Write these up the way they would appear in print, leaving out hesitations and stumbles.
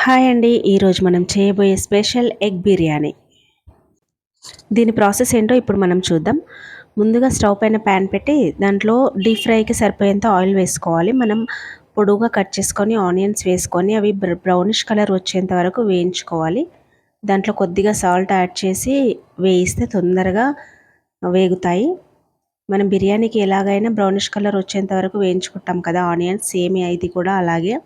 Hi అండి. ఈరోజు మనం చేయబోయే స్పెషల్ ఎగ్ బిర్యానీ. దీని ప్రాసెస్ ఏంటో ఇప్పుడు మనం చూద్దాం. ముందుగా స్టవ్ పైన ప్యాన్ పెట్టి దాంట్లో డీప్ ఫ్రైకి సరిపోయేంత ఆయిల్ వేసుకోవాలి. మనం పొడువుగా కట్ చేసుకొని ఆనియన్స్ వేసుకొని అవి బ్రౌనిష్ కలర్ వచ్చేంత వరకు వేయించుకోవాలి. దాంట్లో కొద్దిగా సాల్ట్ యాడ్ చేసి వేయిస్తే తొందరగా వేగుతాయి. మనం బిర్యానీకి ఎలాగైనా బ్రౌనిష్ కలర్ వచ్చేంత వరకు వేయించుకుంటాం కదా ఆనియన్స్, సేమ్ ఇది కూడా అలాగే.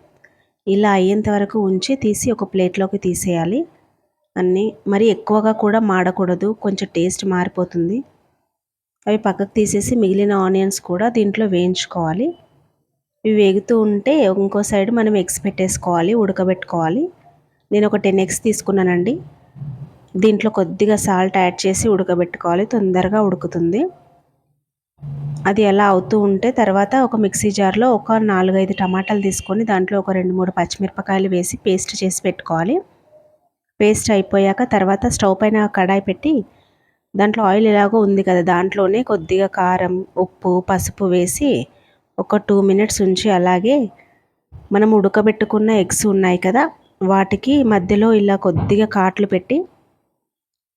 ఇలా అయ్యేంత వరకు ఉంచి తీసి ఒక ప్లేట్లోకి తీసేయాలి. అన్నీ మరి ఎక్కువగా కూడా మాడకూడదు, కొంచెం టేస్ట్ మారిపోతుంది. అవి పక్కకు తీసేసి మిగిలిన ఆనియన్స్ కూడా దీంట్లో వేయించుకోవాలి. ఇవి వేగుతూ ఉంటే ఇంకో సైడ్ మనం ఎగ్స్ పెట్టేసుకోవాలి, ఉడకబెట్టుకోవాలి. నేను ఒక 10 ఎగ్స్ తీసుకున్నానండి. దీంట్లో కొద్దిగా సాల్ట్ యాడ్ చేసి ఉడకబెట్టుకోవాలి, తొందరగా ఉడుకుతుంది. అది ఎలా అవుతూ ఉంటే తర్వాత ఒక మిక్సీ జార్లో ఒక 4-5 టమాటాలు తీసుకొని దాంట్లో ఒక 2-3 పచ్చిమిరపకాయలు వేసి పేస్ట్ చేసి పెట్టుకోవాలి. పేస్ట్ అయిపోయాక తర్వాత స్టవ్ పైన కడాయి పెట్టి దాంట్లో ఆయిల్ ఎలాగో ఉంది కదా, దాంట్లోనే కొద్దిగా కారం, ఉప్పు, పసుపు వేసి ఒక 2 మినిట్స్ ఉంచి అలాగే మనం ఉడకబెట్టుకున్న ఎగ్స్ ఉన్నాయి కదా, వాటికి మధ్యలో ఇలా కొద్దిగా కాట్లు పెట్టి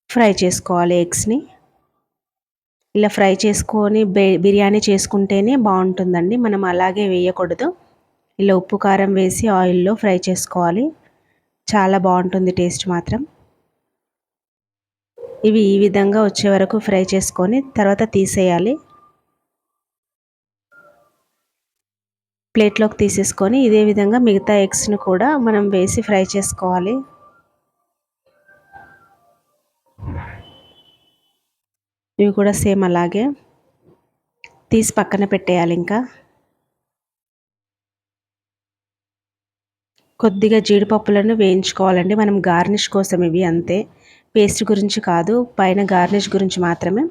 ఫ్రై చేసుకోవాలి ఎగ్స్ని. ఇలా ఫ్రై చేసుకొని బిర్యానీ చేసుకుంటేనే బాగుంటుందండి. మనం అలాగే వేయకూడదు. ఇలా ఉప్పు కారం వేసి ఆయిల్లో ఫ్రై చేసుకోవాలి. చాలా బాగుంటుంది టేస్ట్ మాత్రం. ఇవి ఈ విధంగా వచ్చే వరకు ఫ్రై చేసుకొని తర్వాత తీసేయాలి. ప్లేట్లోకి తీసేసుకొని ఇదే విధంగా మిగతా ఎగ్స్ని కూడా మనం వేసి ఫ్రై చేసుకోవాలి. ఇవి కూడా సేమ్ అలాగే తీసి పక్కన పెట్టేయాలి. ఇంకా కొద్దిగా జీడిపప్పులను వేయించుకోవాలండి. మనం గార్నిష్ కోసం ఇవి అంతే, పేస్ట్ గురించి కాదు, పైన గార్నిష్ గురించి మాత్రమే.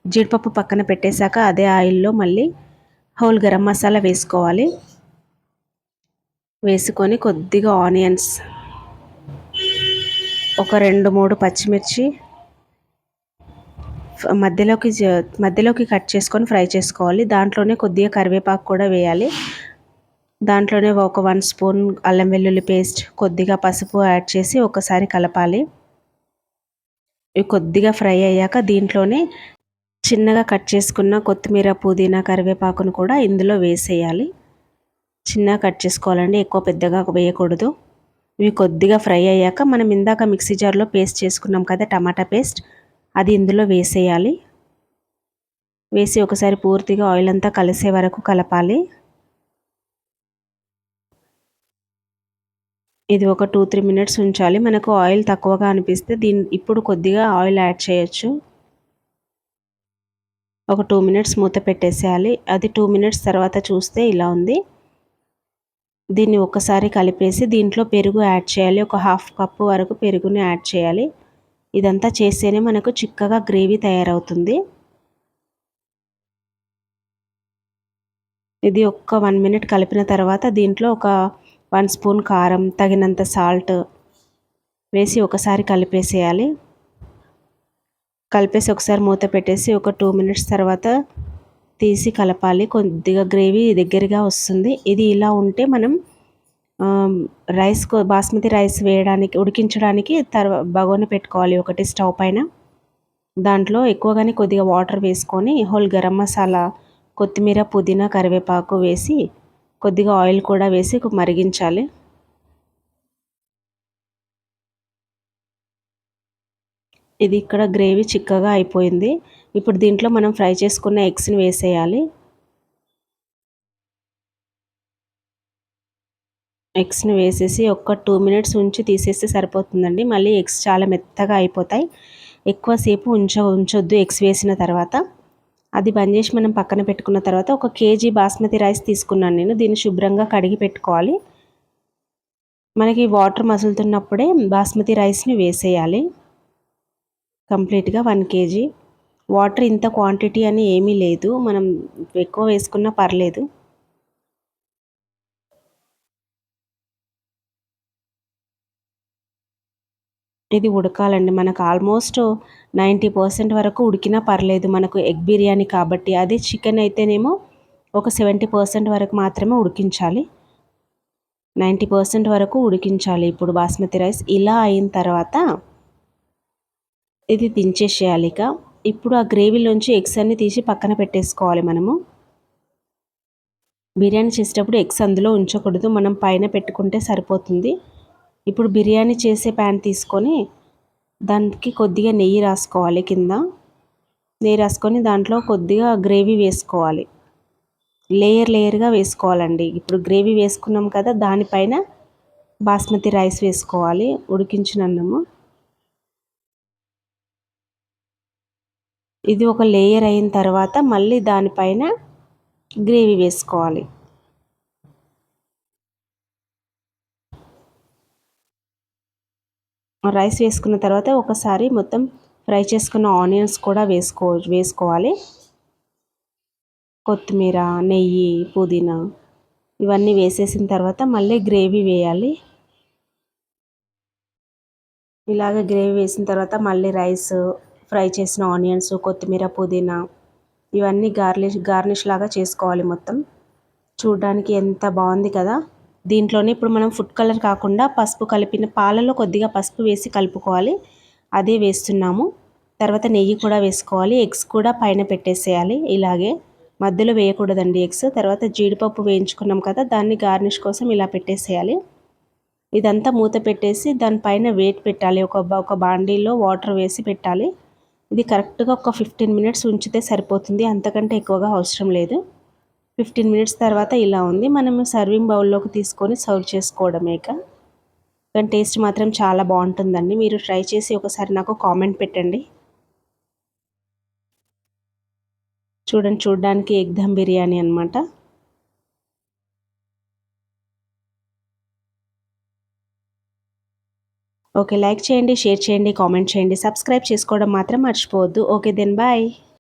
జీడిపప్పు పక్కన పెట్టేశాక అదే ఆయిల్లో మళ్ళీ హోల్ గరం మసాలా వేసుకోవాలి. వేసుకొని కొద్దిగా ఆనియన్స్, ఒక 2-3 పచ్చిమిర్చి మధ్యలోకి కట్ చేసుకొని ఫ్రై చేసుకోవాలి. దాంట్లోనే కొద్దిగా కరివేపాకు కూడా వేయాలి. దాంట్లోనే ఒక 1 స్పూన్ అల్లం వెల్లుల్లి పేస్ట్, కొద్దిగా పసుపు యాడ్ చేసి ఒకసారి కలపాలి. ఇవి కొద్దిగా ఫ్రై అయ్యాక దీంట్లోనే చిన్నగా కట్ చేసుకున్న కొత్తిమీర, పుదీనా, కరివేపాకును కూడా ఇందులో వేసేయాలి. చిన్నగా కట్ చేసుకోవాలండి, ఎక్కువ పెద్దగా వేయకూడదు. ఇవి కొద్దిగా ఫ్రై అయ్యాక మనం ఇందాక మిక్సీ జార్లో పేస్ట్ చేసుకున్నాం కదా టమాటా పేస్ట్, అది ఇందులో వేసేయాలి. వేసి ఒకసారి పూర్తిగా ఆయిల్ అంతా కలిసే వరకు కలపాలి. ఇది ఒక 2-3 మినిట్స్ ఉంచాలి. మనకు ఆయిల్ తక్కువగా అనిపిస్తే ఇప్పుడు కొద్దిగా ఆయిల్ యాడ్ చేయొచ్చు. ఒక 2 మినిట్స్ మూత పెట్టేసేయాలి. అది 2 మినిట్స్ తర్వాత చూస్తే ఇలా ఉంది. దీన్ని ఒకసారి కలిపేసి దీంట్లో పెరుగు యాడ్ చేయాలి. ఒక 1/2 కప్పు వరకు పెరుగుని యాడ్ చేయాలి. ఇదంతా చేస్తేనే మనకు చిక్కగా గ్రేవీ తయారవుతుంది. ఇది ఒక్క 1 మినిట్ కలిపిన తర్వాత దీంట్లో ఒక 1 స్పూన్ కారం, తగినంత సాల్ట్ వేసి ఒకసారి కలిపేసేయాలి. కలిపేసి ఒకసారి మూత పెట్టేసి ఒక 2 మినిట్స్ తర్వాత తీసి కలపాలి. కొద్దిగా గ్రేవీ దగ్గరగా వస్తుంది. ఇది ఇలా ఉంటే మనం బాస్మతి రైస్ ఉడికించడానికి బగోని పెట్టుకోవాలి ఒకటి స్టవ్ పైన. దాంట్లో ఎక్కువగానే కొద్దిగా వాటర్ వేసుకొని హోల్ గరం మసాలా, కొత్తిమీర, పుదీనా, కరివేపాకు వేసి కొద్దిగా ఆయిల్ కూడా వేసి మరిగించాలి. ఇది ఇక్కడ గ్రేవీ చిక్కగా అయిపోయింది. ఇప్పుడు దీంట్లో మనం ఫ్రై చేసుకున్న ఎగ్స్ని వేసేయాలి. ఎగ్స్ని వేసేసి ఒక 2 మినిట్స్ ఉంచి తీసేస్తే సరిపోతుందండి. మళ్ళీ ఎగ్స్ చాలా మెత్తగా అయిపోతాయి. ఎక్కువసేపు ఉంచొద్దు ఎగ్స్ వేసిన తర్వాత. అది బంద్ చేసి మనం పక్కన పెట్టుకున్న తర్వాత 1 కేజీ బాస్మతి రైస్ తీసుకున్నాను నేను. దీన్ని శుభ్రంగా కడిగి పెట్టుకోవాలి. మనకి వాటర్ మసులుతున్నప్పుడే బాస్మతి రైస్ని వేసేయాలి. కంప్లీట్గా 1 కేజీ. వాటర్ ఇంత క్వాంటిటీ అని ఏమీ లేదు, మనం ఎక్కువ వేసుకున్నా పర్లేదు. ఇది ఉడకాలండి. మనకు ఆల్మోస్ట్ 90% వరకు ఉడికినా పర్లేదు మనకు ఎగ్ బిర్యానీ కాబట్టి. అదే చికెన్ అయితేనేమో ఒక 70% వరకు మాత్రమే ఉడికించాలి. 90% వరకు ఉడికించాలి. ఇప్పుడు బాస్మతి రైస్ ఇలా అయిన తర్వాత ఇది దించేసేయాలి ఇక. ఇప్పుడు ఆ గ్రేవీలోంచి ఎగ్స్ అన్ని తీసి పక్కన పెట్టేసుకోవాలి మనము. బిర్యానీ చేసేటప్పుడు ఎగ్స్ అందులో ఉంచకూడదు, మనం పైన పెట్టుకుంటే సరిపోతుంది. ఇప్పుడు బిర్యానీ చేసే ప్యాన్ తీసుకొని దానికి కొద్దిగా నెయ్యి రాసుకోవాలి కింద. నెయ్యి రాసుకొని దాంట్లో కొద్దిగా గ్రేవీ వేసుకోవాలి. లేయర్గా వేసుకోవాలండి. ఇప్పుడు గ్రేవీ వేసుకున్నాం కదా, దానిపైన బాస్మతి రైస్ వేసుకోవాలి, ఉడికించిన అన్నము. ఇది ఒక లేయర్ అయిన తర్వాత మళ్ళీ దానిపైన గ్రేవీ వేసుకోవాలి. రైస్ వేసుకున్న తర్వాత ఒకసారి మొత్తం ఫ్రై చేసుకున్న ఆనియన్స్ కూడా వేసుకోవాలి. కొత్తిమీర, నెయ్యి, పుదీనా ఇవన్నీ వేసేసిన తర్వాత మళ్ళీ గ్రేవీ వేయాలి. ఇలాగ గ్రేవీ వేసిన తర్వాత మళ్ళీ రైస్, ఫ్రై చేసిన ఆనియన్స్, కొత్తిమీర, పుదీనా ఇవన్నీ గార్నిష్ లాగా చేసుకోవాలి మొత్తం. చూడడానికి ఎంత బాగుంది కదా. దీంట్లోనే ఇప్పుడు మనం ఫుడ్ కలర్ కాకుండా పసుపు కలిపిన పాలలో కొద్దిగా పసుపు వేసి కలుపుకోవాలి, అదే వేస్తున్నాము. తర్వాత నెయ్యి కూడా వేసుకోవాలి. ఎగ్స్ కూడా పైన పెట్టేసేయాలి. ఇలాగే మధ్యలో వేయకూడదండి ఎగ్స్. తర్వాత జీడిపప్పు వేయించుకున్నాం కదా, దాన్ని గార్నిష్ కోసం ఇలా పెట్టేసేయాలి. ఇదంతా మూత పెట్టేసి దానిపైన వెయిట్ పెట్టాలి. ఒక బాండీలో వాటర్ వేసి పెట్టాలి. ఇది కరెక్ట్గా ఒక 15 మినిట్స్ ఉంచితే సరిపోతుంది, అంతకంటే ఎక్కువగా అవసరం లేదు. 15 మినిట్స్ తర్వాత ఇలా ఉంది. మనము సర్వింగ్ బౌల్లోకి తీసుకొని సర్వ్ చేసుకోవడమే. కానీ టేస్ట్ మాత్రం చాలా బాగుంటుందండి. మీరు ట్రై చేసి ఒకసారి నాకు కామెంట్ పెట్టండి. చూడడానికి ఎగ్ దమ్ బిర్యానీ అనమాట. ఓకే, లైక్ చేయండి, షేర్ చేయండి, కామెంట్ చేయండి, సబ్స్క్రైబ్ చేసుకోవడం మాత్రం మర్చిపోవద్దు. Okay then bye.